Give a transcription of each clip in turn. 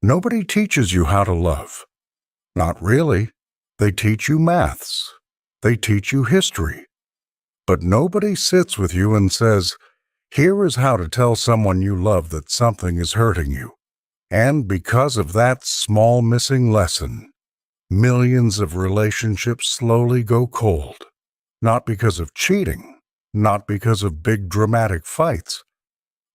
Nobody teaches you how to love. Not really. They teach you maths. They teach you history. But nobody sits with you and says, here is how to tell someone you love that something is hurting you. And because of that small missing lesson, millions of relationships slowly go cold. Not because of cheating, not because of big dramatic fights,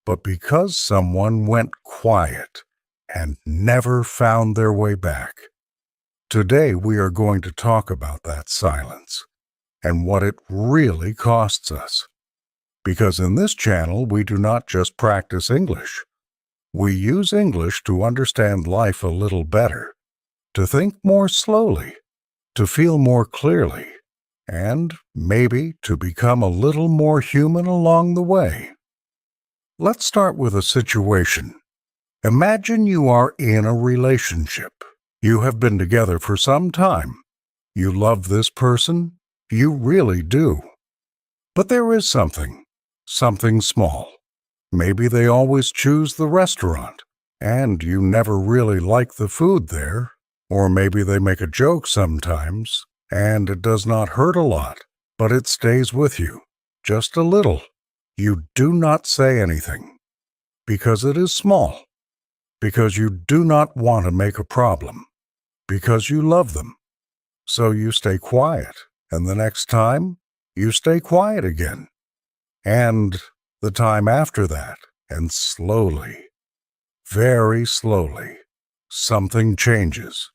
but because someone went quiet and never found their way back. Today we are going to talk about that silence and what it really costs us. Because in this channel we do not just practice English. We use English to understand life a little better, to think more slowly, to feel more clearly, and maybe to become a little more human along the way. Let's start with a situation. Imagine you are in a relationship. You have been together for some time. You love this person. You really do. But there is something small. Maybe they always choose the restaurant, and you never really like the food there. Or maybe they make a joke sometimes, and it does not hurt a lot, but it stays with you, just a little. You do not say anything, because it is small, because you do not want to make a problem, because you love them. So you stay quiet, and the next time, you stay quiet again. And the time after that, and slowly, very slowly, something changes.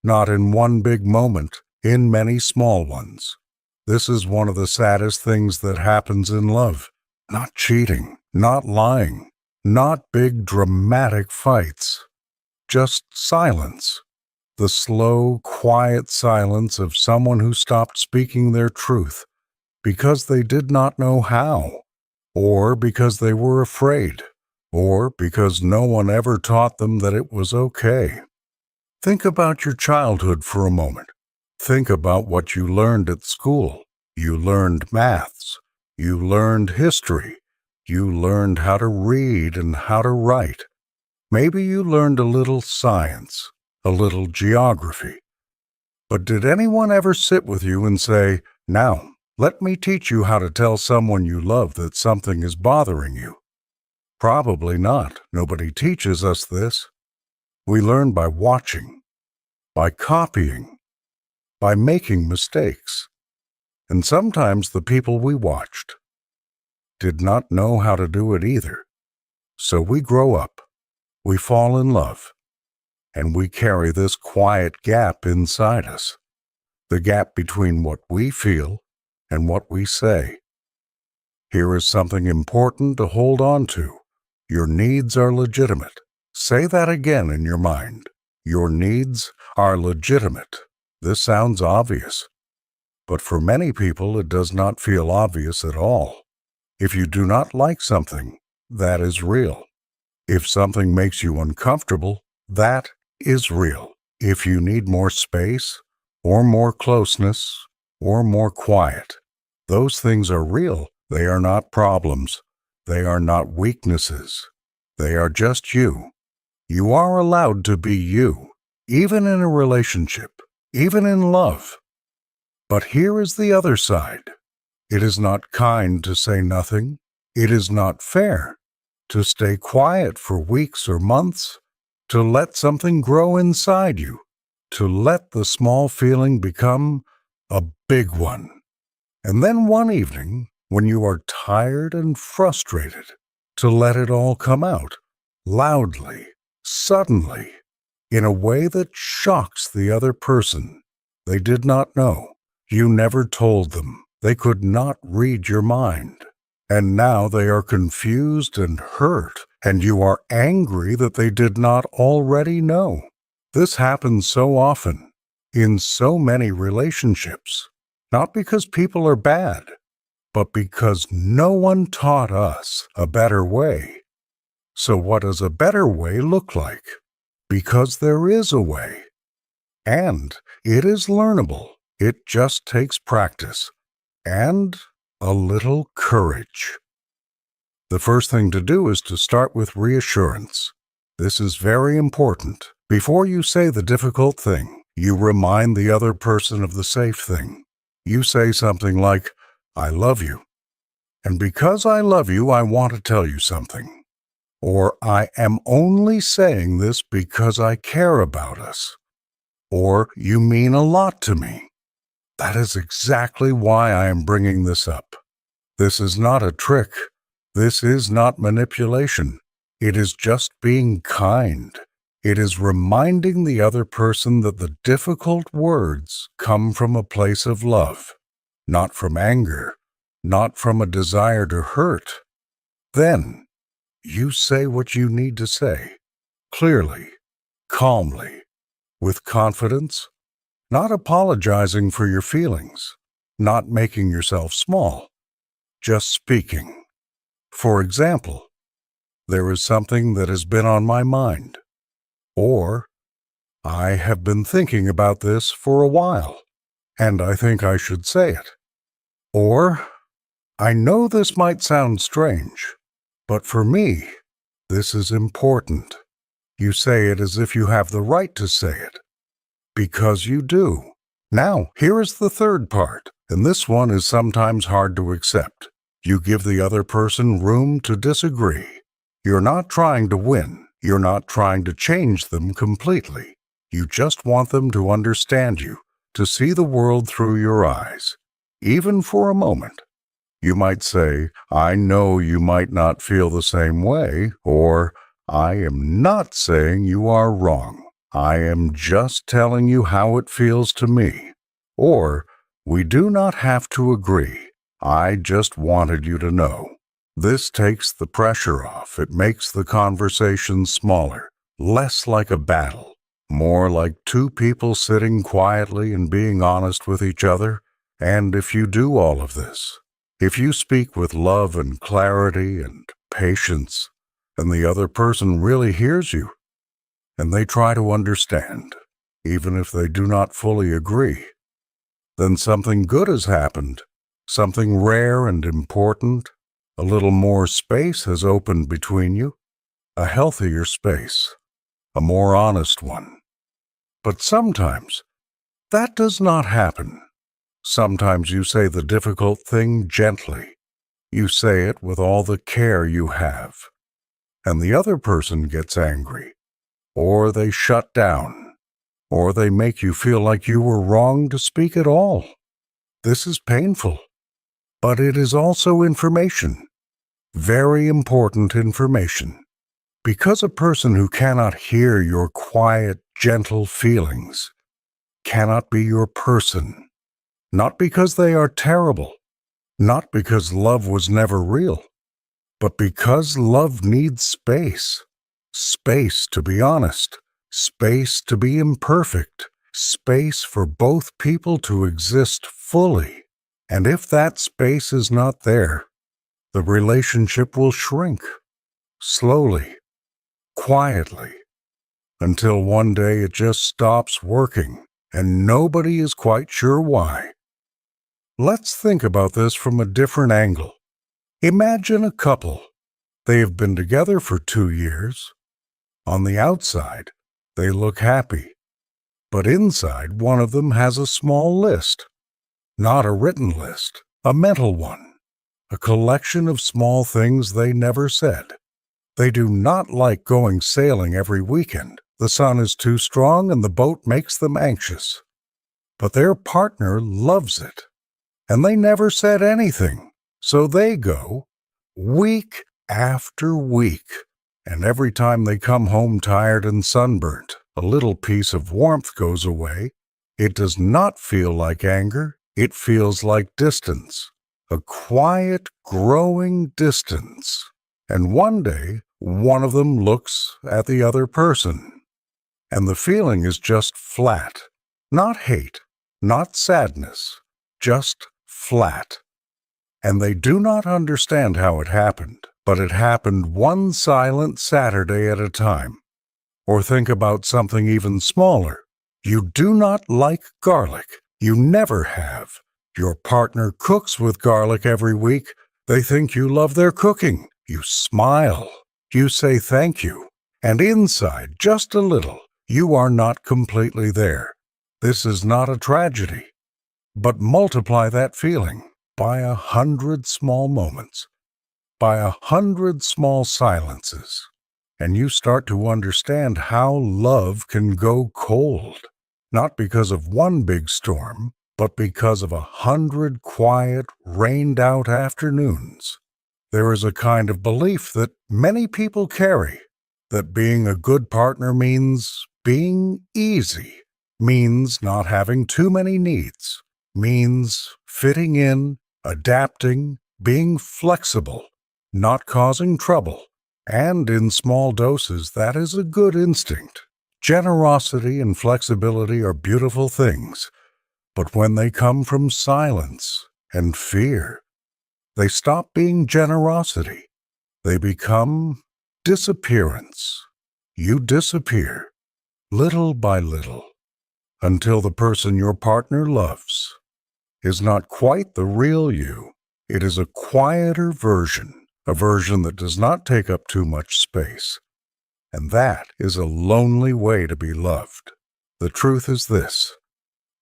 Not in one big moment, in many small ones. This is one of the saddest things that happens in love. Not cheating, not lying, not big dramatic fights. Just silence. The slow, quiet silence of someone who stopped speaking their truth because they did not know how, or because they were afraid, or because no one ever taught them that it was okay. Think about your childhood for a moment. Think about what you learned at school. You learned maths. You learned history. You learned how to read and how to write. Maybe you learned a little science, a little geography. But did anyone ever sit with you and say, now, let me teach you how to tell someone you love that something is bothering you? Probably not. Nobody teaches us this. We learn by watching, by copying, by making mistakes. And sometimes the people we watched did not know how to do it either. So we grow up, we fall in love, and we carry this quiet gap inside us, the gap between what we feel and what we say. Here is something important to hold on to. Your needs are legitimate. Say that again in your mind. Your needs are legitimate. This sounds obvious, but for many people it does not feel obvious at all. If you do not like something, that is real. If something makes you uncomfortable, that is real. If you need more space, or more closeness, or more quiet, those things are real. They are not problems. They are not weaknesses. They are just you. You are allowed to be you, even in a relationship, even in love. But here is the other side. It is not kind to say nothing. It is not fair to stay quiet for weeks or months, to let something grow inside you, to let the small feeling become a big one. And then one evening, when you are tired and frustrated, to let it all come out, loudly, suddenly, in a way that shocks the other person. They did not know. You never told them. They could not read your mind. And now they are confused and hurt, and you are angry that they did not already know. This happens so often, in so many relationships, not because people are bad, but because no one taught us a better way. So what does a better way look like? Because there is a way. And it is learnable. It just takes practice and a little courage. The first thing to do is to start with reassurance. This is very important. Before you say the difficult thing, you remind the other person of the safe thing. You say something like, "I love you. And because I love you, I want to tell you something." Or, "I am only saying this because I care about us." Or, "You mean a lot to me." That is exactly why I am bringing this up. This is not a trick. This is not manipulation. It is just being kind. It is reminding the other person that the difficult words come from a place of love, not from anger, not from a desire to hurt. Then, you say what you need to say, clearly, calmly, with confidence, not apologizing for your feelings, not making yourself small, just speaking. For example, "There is something that has been on my mind," or "I have been thinking about this for a while, and I think I should say it." Or, "I know this might sound strange, but for me, this is important." You say it as if you have the right to say it, because you do. Now, here is the third part, and this one is sometimes hard to accept. You give the other person room to disagree. You're not trying to win. You're not trying to change them completely. You just want them to understand you, to see the world through your eyes, even for a moment. You might say, "I know you might not feel the same way," or, "I am not saying you are wrong. I am just telling you how it feels to me." Or, "We do not have to agree. I just wanted you to know." This takes the pressure off. It makes the conversation smaller, less like a battle, more like two people sitting quietly and being honest with each other. And if you do all of this, if you speak with love and clarity and patience, and the other person really hears you, and they try to understand, even if they do not fully agree, then something good has happened, something rare and important. A little more space has opened between you, a healthier space, a more honest one. But sometimes that does not happen. Sometimes you say the difficult thing gently. You say it with all the care you have, and the other person gets angry, or they shut down, or they make you feel like you were wrong to speak at all. This is painful, but it is also information. Very important information. Because a person who cannot hear your quiet, gentle feelings cannot be your person. Not because they are terrible, not because love was never real, but because love needs space. Space to be honest, space to be imperfect, space for both people to exist fully. And if that space is not there, the relationship will shrink, slowly, quietly, until one day it just stops working, and nobody is quite sure why. Let's think about this from a different angle. Imagine a couple. They have been together for 2 years. On the outside, they look happy, but inside one of them has a small list. Not a written list, a mental one. A collection of small things they never said. They do not like going sailing every weekend. The sun is too strong and the boat makes them anxious. But their partner loves it, and they never said anything. So they go week after week, and every time they come home tired and sunburnt, a little piece of warmth goes away. It does not feel like anger. It feels like distance. A quiet, growing distance. And one day, one of them looks at the other person, and the feeling is just flat. Not hate, not sadness, just flat. And they do not understand how it happened, but it happened one silent Saturday at a time. Or think about something even smaller. You do not like garlic. You never have. Your partner cooks with garlic every week. They think you love their cooking. You smile. You say thank you. And inside, just a little, you are not completely there. This is not a tragedy. But multiply that feeling by 100 small moments, by 100 small silences, and you start to understand how love can go cold, not because of one big storm, but because of 100 quiet, rained-out afternoons. There is a kind of belief that many people carry, that being a good partner means being easy, means not having too many needs, means fitting in, adapting, being flexible, not causing trouble. And in small doses, that is a good instinct. Generosity and flexibility are beautiful things, but when they come from silence and fear, they stop being generosity. They become disappearance. You disappear, little by little, until the person your partner loves is not quite the real you. It is a quieter version, a version that does not take up too much space. And that is a lonely way to be loved. The truth is this: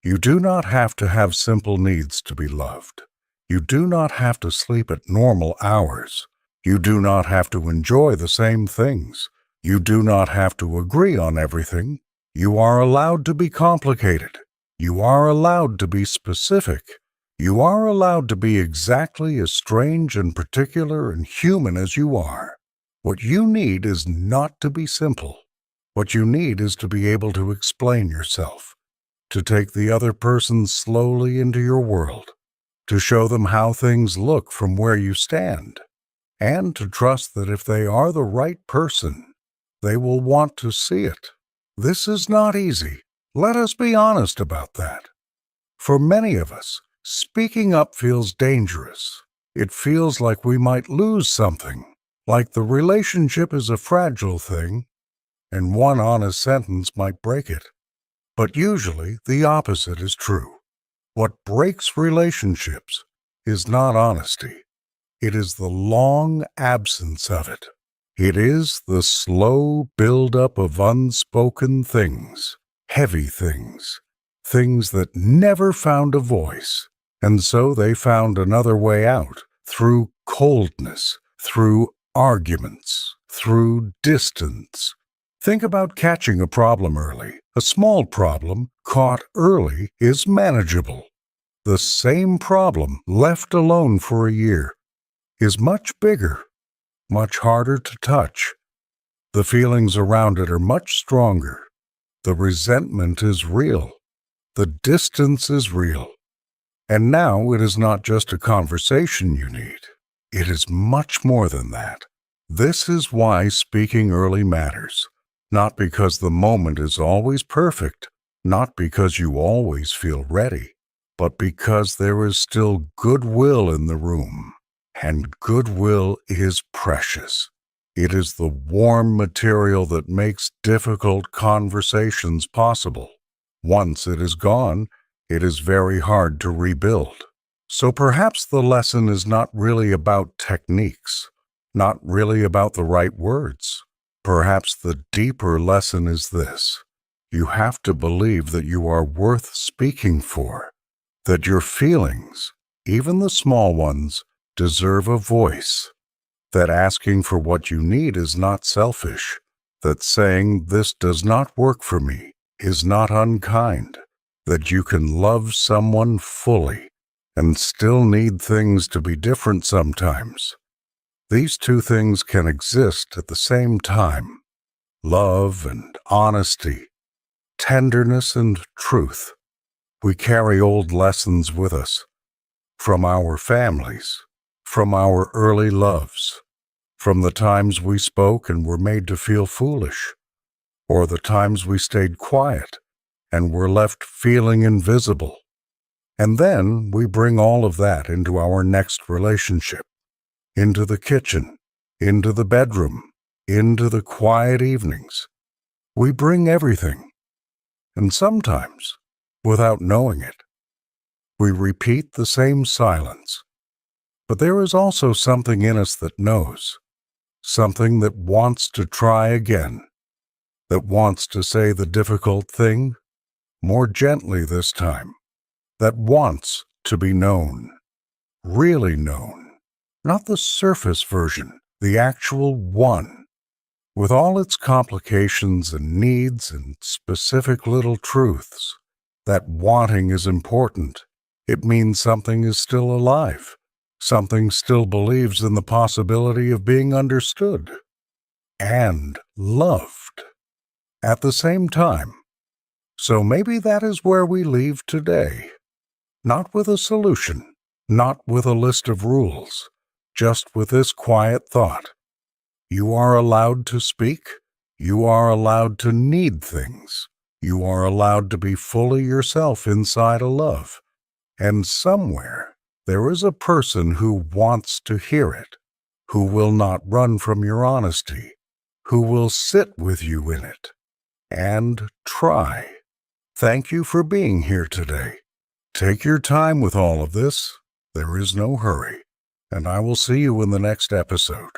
you do not have to have simple needs to be loved. You do not have to sleep at normal hours. You do not have to enjoy the same things. You do not have to agree on everything. You are allowed to be complicated. You are allowed to be specific. You are allowed to be exactly as strange and particular and human as you are. What you need is not to be simple. What you need is to be able to explain yourself, to take the other person slowly into your world, to show them how things look from where you stand, and to trust that if they are the right person, they will want to see it. This is not easy. Let us be honest about that. For many of us, speaking up feels dangerous. It feels like we might lose something, like the relationship is a fragile thing, and one honest sentence might break it. But usually the opposite is true. What breaks relationships is not honesty. It is the long absence of it. It is the slow build-up of unspoken things, heavy things, things that never found a voice, and so they found another way out, through coldness, through arguments, through distance. Think about catching a problem early. A small problem caught early is manageable. The same problem left alone for a year is much bigger, much harder to touch. The feelings around it are much stronger. The resentment is real. The distance is real. And now it is not just a conversation you need. It is much more than that. This is why speaking early matters. Not because the moment is always perfect, not because you always feel ready, but because there is still goodwill in the room. And goodwill is precious. It is the warm material that makes difficult conversations possible. Once it is gone, it is very hard to rebuild. So perhaps the lesson is not really about techniques, not really about the right words. Perhaps the deeper lesson is this: you have to believe that you are worth speaking for, that your feelings, even the small ones, deserve a voice, that asking for what you need is not selfish, that saying this does not work for me is not unkind, that you can love someone fully and still need things to be different sometimes. These two things can exist at the same time: love and honesty, tenderness and truth. We carry old lessons with us, from our families, from our early loves, from the times we spoke and were made to feel foolish, or the times we stayed quiet and were left feeling invisible. And then we bring all of that into our next relationship, into the kitchen, into the bedroom, into the quiet evenings. We bring everything. And sometimes, without knowing it, we repeat the same silence. But there is also something in us that knows, something that wants to try again, that wants to say the difficult thing more gently this time, that wants to be known, really known, not the surface version, the actual one, with all its complications and needs and specific little truths. That wanting is important. It means something is still alive. Something still believes in the possibility of being understood and loved at the same time. So maybe that is where we leave today. Not with a solution, not with a list of rules, just with this quiet thought. You are allowed to speak. You are allowed to need things. You are allowed to be fully yourself inside a love. And somewhere there is a person who wants to hear it, who will not run from your honesty, who will sit with you in it and try. Thank you for being here today. Take your time with all of this. There is no hurry. And I will see you in the next episode.